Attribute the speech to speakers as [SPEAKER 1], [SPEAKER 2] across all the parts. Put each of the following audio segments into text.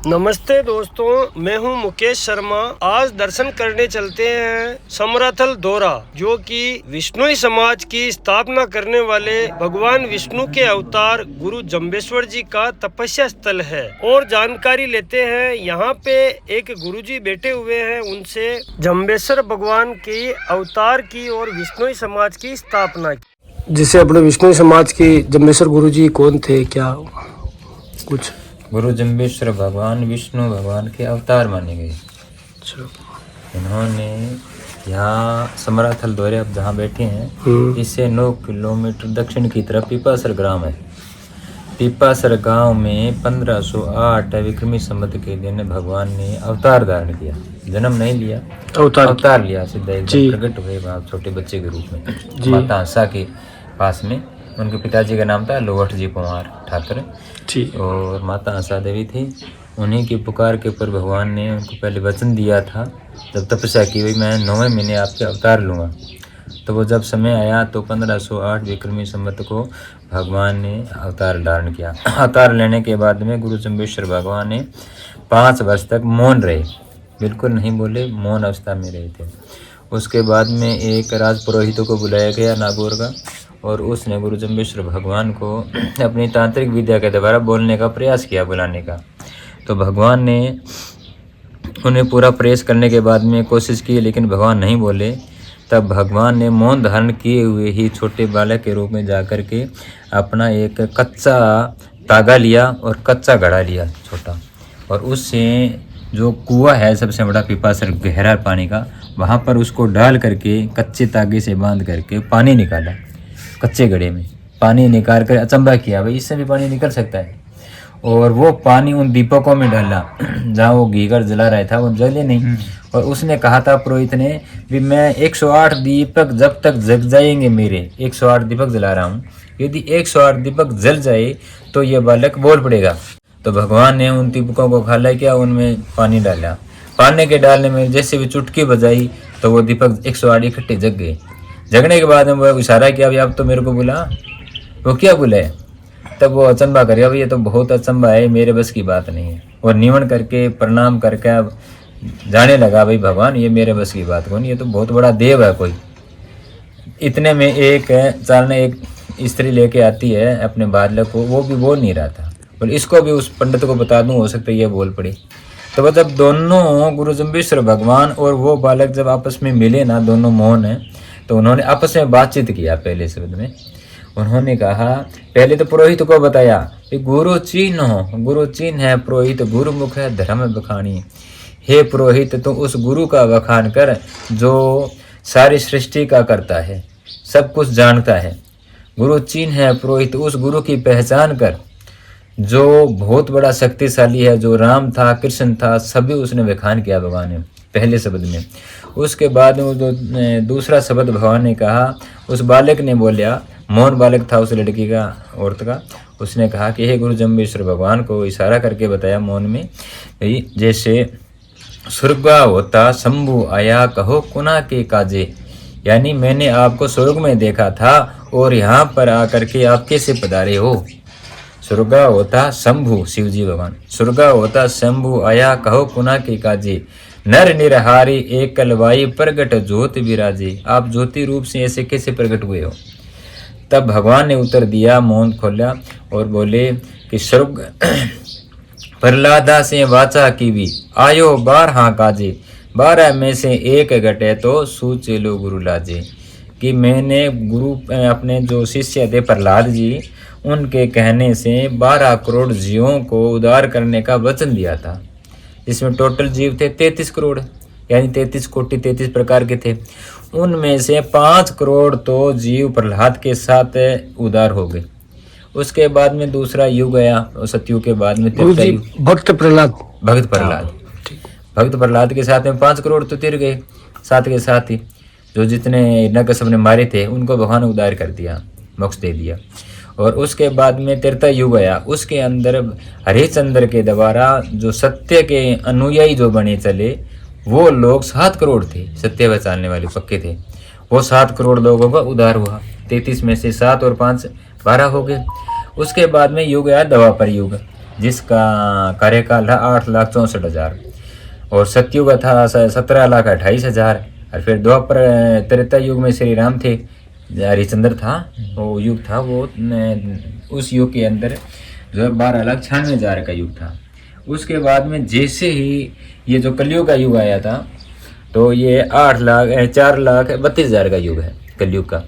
[SPEAKER 1] नमस्ते दोस्तों, मैं हूं मुकेश शर्मा। आज दर्शन करने चलते हैं समराथल दौरा, जो कि विष्णुई समाज की स्थापना करने वाले भगवान विष्णु के अवतार गुरु जम्बेश्वर जी का तपस्या स्थल है। और जानकारी लेते हैं, यहाँ पे एक गुरुजी बैठे हुए हैं, उनसे जम्बेश्वर भगवान के अवतार की और विष्णुई समाज की स्थापना की। जिसे अपने विष्णुई समाज की जम्बेश्वर गुरुजी कौन थे, क्या कुछ?
[SPEAKER 2] गुरु जम्बेश्वर भगवान विष्णु भगवान के अवतार माने गए। इन्होंने यहाँ समराथल दौरे अब जहाँ बैठे हैं, इससे 9 किलोमीटर दक्षिण की तरफ पीपासर ग्राम है। पीपासर गांव में 1508 विक्रमी संवत के दिन भगवान ने अवतार धारण किया। जन्म नहीं लिया, अवतार लिया, सीधा एकदम प्रकट हुए वहाँ छोटे बच्चे के रूप में माता हंसा के पास में। उनके पिताजी का नाम था लोहट जी कुमार ठाकर और माता आशा देवी थी। उन्हीं की पुकार के ऊपर भगवान ने उनको पहले वचन दिया था, जब तपस्या की हुई मैं 9वें महीने आपके अवतार लूँगा। तो वो जब समय आया तो 1508 विक्रमी संवत को भगवान ने अवतार धारण किया। अवतार लेने के बाद में गुरु जम्बेश्वर भगवान ने 5 वर्ष तक मौन रहे, बिल्कुल नहीं बोले, मौन अवस्था में रहे थे। उसके बाद में एक राज पुरोहितों को बुलाया गया नागौर का, और उसने गुरु जम्बेश्वर भगवान को अपनी तांत्रिक विद्या के द्वारा बोलने का प्रयास किया, बुलाने का। तो भगवान ने उन्हें पूरा प्रयास करने के बाद में कोशिश की, लेकिन भगवान नहीं बोले। तब भगवान ने मौन धारण किए हुए ही छोटे बालक के रूप में जाकर के अपना एक कच्चा तागा लिया और कच्चा घड़ा लिया छोटा, और उससे जो कुआं है सबसे बड़ा पीपासर गहरा पानी का, वहाँ पर उसको डाल करके कच्चे तागे से बांध करके पानी निकाला। कच्चे घड़े में पानी निकाल कर अचंभा किया, भाई इससे भी पानी निकल सकता है। और वो पानी उन दीपकों में डाला जहाँ वो घी कर जला रहा था, वो जले नहीं। और उसने कहा था पुरोहित ने भी मैं 108 दीपक जब तक जग जाएंगे, मेरे 108 दीपक जला रहा हूँ, यदि 108 दीपक जल जाए तो ये बालक बोल पड़ेगा। तो भगवान ने उन दीपकों को खाला किया, उनमें पानी डाला। पानी के डालने में जैसे भी चुटकी बजाई तो वो दीपक 108 इकट्ठे जग गए। जगने के बाद में वो इशारा किया, भाई अब तो मेरे को बुला। वो क्या बुलाए? तब वो अचंभा कर गया, भाई ये तो बहुत अचंभा है, मेरे बस की बात नहीं है। और निमन करके प्रणाम करके अब जाने लगा, भाई भगवान ये मेरे बस की बात कौन, ये तो बहुत बड़ा देव है कोई। इतने में एक चालने एक स्त्री लेके आती है अपने बालक को, वो भी बोल नहीं रहा था। बोले इसको भी उस पंडित को बता दूं, हो सकता है ये बोल पड़ी। तो वह जब दोनों गुरु जम्बेश्वर भगवान और वो बालक जब आपस में मिले ना, दोनों मौन है, तो उन्होंने आपस में बातचीत किया। पहले शब्द में उन्होंने कहा, पहले तो पुरोहित को बताया कि गुरु चिन्ह हो, गुरु चिन्ह है पुरोहित, गुरुमुख है धर्म बखानी। हे पुरोहित, तो उस गुरु का बखान कर जो सारी सृष्टि का करता है, सब कुछ जानता है। गुरु चिन्ह है पुरोहित, उस गुरु की पहचान कर जो बहुत बड़ा शक्तिशाली है, जो राम था कृष्ण था सभी उसने बखान किया भगवान ने पहले शब्द में। उसके बाद में जो दूसरा शब्द भगवान ने कहा, उस बालक ने बोलिया, मौन बालक था उस लड़की का, औरत का, उसने कहा कि हे गुरु जम्बेश्वर भगवान को इशारा करके बताया मौन में, जैसे स्वर्गा होता शंभु आया कहो कुना के काजे, यानी मैंने आपको स्वर्ग में देखा था और यहाँ पर आकर के आप कैसे पधारे हो। स्वर्गा होता शंभु, शिवजी भगवान, स्वर्गा होता शंभु आया कहो कुना के काजे, नर निरहारी एक कलवाई प्रगट ज्योत विराजे, आप ज्योति रूप से ऐसे कैसे प्रकट हुए हो। तब भगवान ने उत्तर दिया, मौन खोला और बोले कि स्वर्ग प्रहलादा से वाचा की भी आयो 12 काजे, 12 में से एक घटे तो सूचे लो गुरु लाजे। कि मैंने गुरु अपने जो शिष्य थे प्रहलाद जी, उनके कहने से 12 करोड़ जीवों को उद्धार करने का वचन दिया था। इसमें टोटल जीव थे 33 करोड़, यानी 33 कोटि 33 प्रकार के थे। उनमें से 5 करोड़ तो जीव प्रहलाद के साथ उद्धार हो गए। उसके बाद में दूसरा युग आया, सतयुग के बाद में भक्त प्रहलाद के साथ में 5 करोड़ तो तिर गए, साथ के साथ ही जो जितने हिरण्यकश्यप ने मारे थे उनको भगवान ने उद्धार कर दिया, मोक्ष दे दिया। और उसके बाद में त्रेता युग आया, उसके अंदर हरिश्चंद्र के द्वारा जो सत्य के अनुयायी जो बने चले, वो लोग 7 करोड़ थे, सत्य बचाने वाले पक्के थे। वो 7 करोड़ लोगों का उद्धार हुआ। 33 में से 7 और 5 12 हो गए। उसके बाद में युग आया द्वापर युग। जिसका कार्यकाल रहा 8,64,000, और सतयुग का था 17,28,000। और फिर द्वापर त्रेता युग में श्री राम थे, हरिश्चंद्र था, वो युग था, वो उस युग के अंदर जो है 12,96,000 का युग था। उसके बाद में जैसे ही ये जो कलयुग का युग आया था, तो ये 4,32,000 का युग है कलयुग का।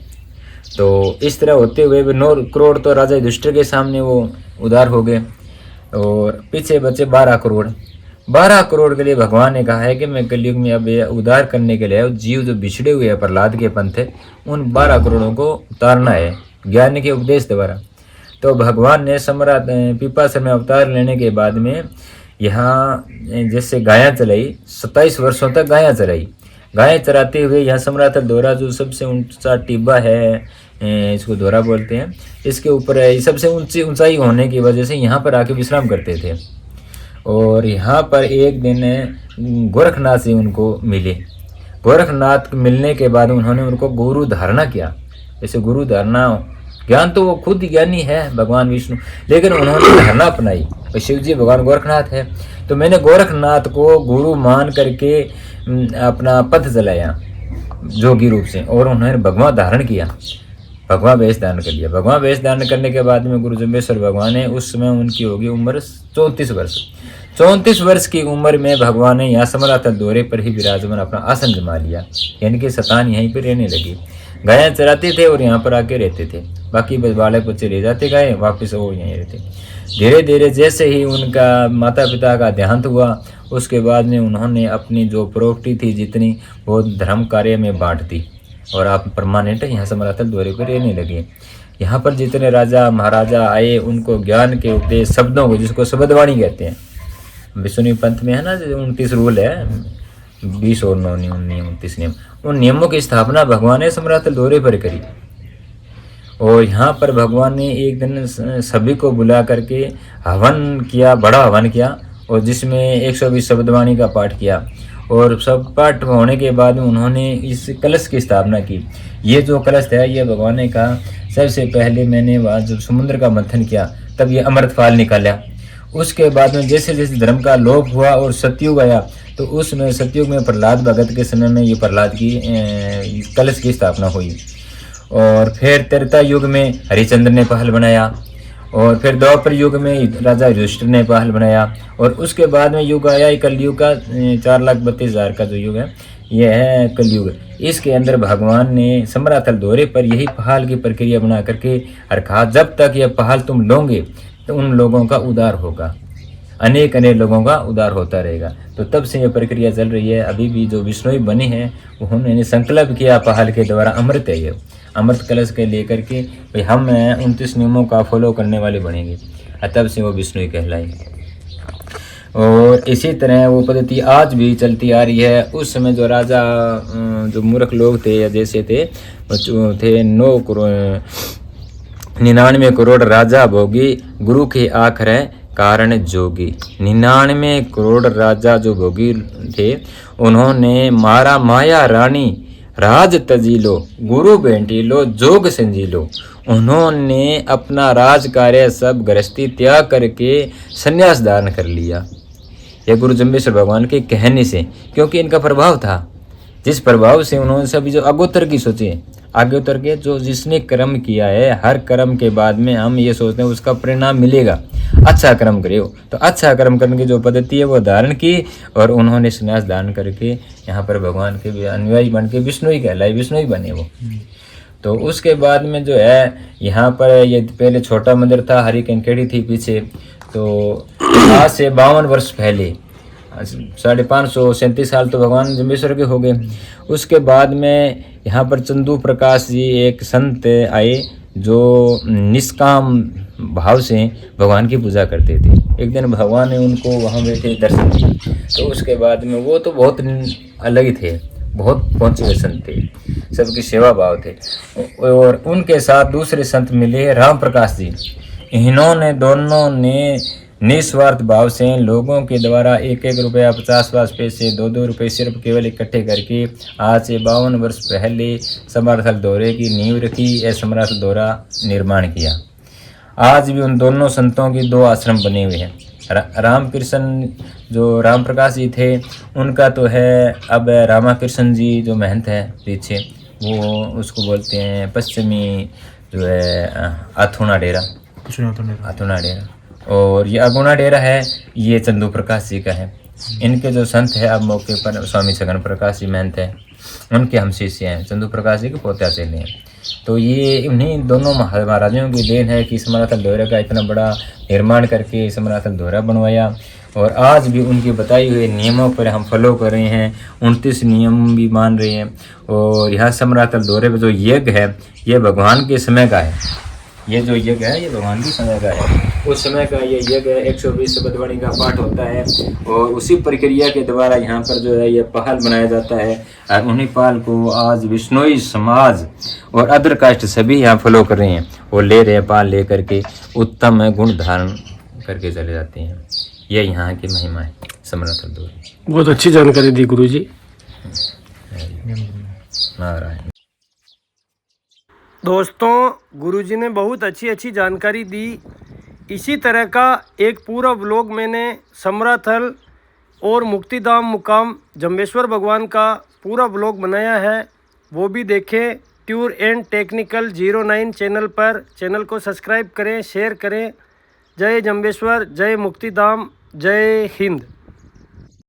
[SPEAKER 2] तो इस तरह होते हुए 9 करोड़ तो राजा युधिष्ठिर के सामने वो उदार हो गए, और पीछे बचे 12 करोड़। 12 करोड़ के लिए भगवान ने कहा है कि मैं कलयुग में अब ये उद्धार करने के लिए जीव जो बिछड़े हुए हैं प्रहलाद के पंथ है, उन 12 करोड़ों को उतारना है ज्ञान के उपदेश द्वारा। तो भगवान ने सम्राट पिपासर में अवतार लेने के बाद में यहाँ जैसे गायां चलाई, 27 वर्षों तक गायां चलाई। गायें चराते हुए यहाँ सम्राट दोरा जो सबसे ऊंचा टिब्बा है, इसको दोरा बोलते हैं, इसके ऊपर सबसे ऊंची ऊंचाई होने की वजह से यहाँ पर आके विश्राम करते थे। और यहाँ पर एक दिन गोरखनाथ से उनको मिले। गोरखनाथ मिलने के बाद उन्होंने उनको गुरु धारणा किया। जैसे गुरु धारणा, ज्ञान तो वो खुद ज्ञानी है भगवान विष्णु, लेकिन उन्होंने धारणा अपनाई। शिव जी भगवान गोरखनाथ है, तो मैंने गोरखनाथ को गुरु मान करके अपना पथ चलाया जोगी रूप से, और उन्होंने भगवा धारण किया, भगवा वेश धारण कर लिया। भगवा वेश धारण करने के बाद में गुरु जम्बेश्वर भगवान ने, उस समय उनकी होगी उम्र 34 वर्ष। 34 वर्ष की उम्र में भगवान ने यहाँ समरातल दौरे पर ही विराजमान अपना आसन जमा लिया, यानी कि शतान यहीं पर रहने लगी। गायें चराते थे और यहाँ पर आके रहते थे, बाकी बस बाले बच्चे ले जाते गए वापस, वो यहीं रहते। धीरे धीरे जैसे ही उनका माता पिता का देहांत हुआ, उसके बाद में उन्होंने अपनी जो प्रॉपर्टी थी जितनी, वो धर्म कार्य में बांट दी, और आप परमानेंट यहाँ समरातल दौरे पर रहने लगे। यहाँ पर जितने राजा महाराजा आए, उनको ज्ञान के उपदेश शब्दों को, जिसको शब्दवाणी कहते हैं, विष्णु पंथ में है ना 29 रूल है, 20 और 9 नियम, 29 नियम, उन नियमों की स्थापना भगवान ने समरातल दौरे पर करी। और यहाँ पर भगवान ने एक दिन सभी को बुला करके हवन किया, बड़ा हवन किया, और जिसमें 120 शब्दवाणी का पाठ किया। और सब पाठ होने के बाद उन्होंने इस कलश की स्थापना की। ये जो कलश है, ये भगवान ने कहा सबसे पहले मैंने वहाँ जब समुद्र का मंथन किया तब ये अमृत फाल निकाला। उसके बाद में जैसे जैसे धर्म का लोप हुआ और सतयुग आया, तो उसमें सतयुग में प्रहलाद भगत के समय में ये प्रहलाद की कलश की स्थापना हुई। और फिर त्रेता युग में हरिश्चंद्र ने पहल बनाया, और फिर द्वापर युग में राजा युधिष्ठिर ने पहल बनाया, और उसके बाद में युग आया कलयुग का 4,32,000 का जो युग है, यह है कलयुग। इसके अंदर भगवान ने समरातल दौरे पर यही पहाल की प्रक्रिया बना करके और कहा, जब तक यह पहाल तुम लोगे तो उन लोगों का उद्धार होगा, अनेक लोगों का उद्धार होता रहेगा। तो तब से यह प्रक्रिया चल रही है। अभी भी जो विष्णु बने हैं, उन्होंने संकल्प किया पहाल के द्वारा, अमृत है ये, अमृत कलश के लेकर के भाई हम 29 नियमों का फॉलो करने वाले बनेंगे, तब से वो विष्णु कहलाए। और इसी तरह वो पद्धति आज भी चलती आ रही है। उस समय जो राजा जो मूर्ख लोग थे, या जैसे थे 99 करोड़ राजा भोगी, गुरु के आखिर कारण जोगी। 99 करोड़ राजा जो भोगी थे, उन्होंने मारा माया रानी राज तजी लो, गुरु भेंटी लो, जोग संजी लो। उन्होंने अपना राज कार्य सब गृहस्थी त्याग करके संन्यास धारण कर लिया। यह गुरु जम्बेश्वर भगवान के कहने से, क्योंकि इनका प्रभाव था, जिस प्रभाव से उन्होंने सभी जो आगोत्तर की सोचे, आगे उतर के जो जिसने कर्म किया है, हर कर्म के बाद में हम ये सोचते हैं उसका परिणाम मिलेगा। अच्छा कर्म करे हो, तो अच्छा कर्म करने की जो पद्धति है वो धारण की, और उन्होंने संन्यास धारण करके यहाँ पर भगवान के भी अनुयायी बन के विष्णु ही कहलाए, विष्णु ही बने वो। तो उसके बाद में जो है यहाँ पर ये पहले छोटा मंदिर था, हरी कंकेड़ी थी पीछे। तो आज से 52 वर्ष पहले 537 साल तो भगवान जम्बेश्वर के हो गए। उसके बाद में यहाँ पर चंदू प्रकाश जी एक संत आए, जो निष्काम भाव से भगवान की पूजा करते थे। एक दिन भगवान ने उनको वहाँ बैठे दर्शन दिए, तो उसके बाद में वो तो बहुत अलग ही थे, बहुत पहुँचे हुए संत थे, सबकी सेवा भाव थे। और उनके साथ दूसरे संत मिले राम प्रकाश जी। इन्होंने दोनों ने निस्वार्थ भाव से लोगों के द्वारा 1-1 रुपया, 50 पैसे, 2-2 रुपये सिर्फ केवल इकट्ठे करके आज से 52 वर्ष पहले समरातल दौरे की नींव रखी, यह समरातल दौरा निर्माण किया। आज भी उन दोनों संतों के 2 आश्रम बने हुए हैं। रामकृष्ण जो राम प्रकाश जी थे उनका तो है, अब रामाकृष्ण जी जो महंत है पीछे, वो उसको बोलते हैं पश्चिमी जो है अथुना डेरा, अथुना डेरा, और ये अगुना डेरा है, ये चंदू प्रकाश जी का है। इनके जो संत है अब मौके पर स्वामी छगन प्रकाश जी महंत है, उनके हम शिष्य हैं, चंदू प्रकाश जी के पोते चेले हैं। तो ये उन्हीं दोनों महाराजाओं की देन है कि समराथल दोहरा का इतना बड़ा निर्माण करके समराथल दोहरा बनवाया, और आज भी उनके बताए हुए नियमों पर हम फॉलो कर रहे हैं, 29 नियम भी मान रहे हैं। और यह समराथल दोहरे पर जो यज्ञ है ये भगवान के समय का है, ये जो यज्ञ है ये भगवान के समय का है, उस समय का ये यज्ञ है। 120 शब्दवाणी का पाठ होता है और उसी प्रक्रिया के द्वारा यहाँ पर जो है ये पहल बनाया जाता है, और उन्हीं पहल को आज विश्नोई समाज और अदर कास्ट सभी यहाँ फॉलो कर रहे हैं और ले रहे हैं, पाल ले करके उत्तम गुण धारण करके चले जाते हैं। ये यहाँ की महिमा है समराथल दोहरे।
[SPEAKER 1] बहुत अच्छी जानकारी दी गुरुजी।
[SPEAKER 2] नारायण।
[SPEAKER 1] दोस्तों, गुरुजी ने बहुत अच्छी जानकारी दी। इसी तरह का एक पूरा व्लॉग मैंने समराथल और मुक्तिधाम मुकाम जम्बेश्वर भगवान का पूरा व्लॉग बनाया है, वो भी देखें ट्यूर एंड टेक्निकल 09 चैनल पर। चैनल को सब्सक्राइब करें, शेयर करें। जय जम्बेश्वर, जय मुक्तिधाम, जय हिंद।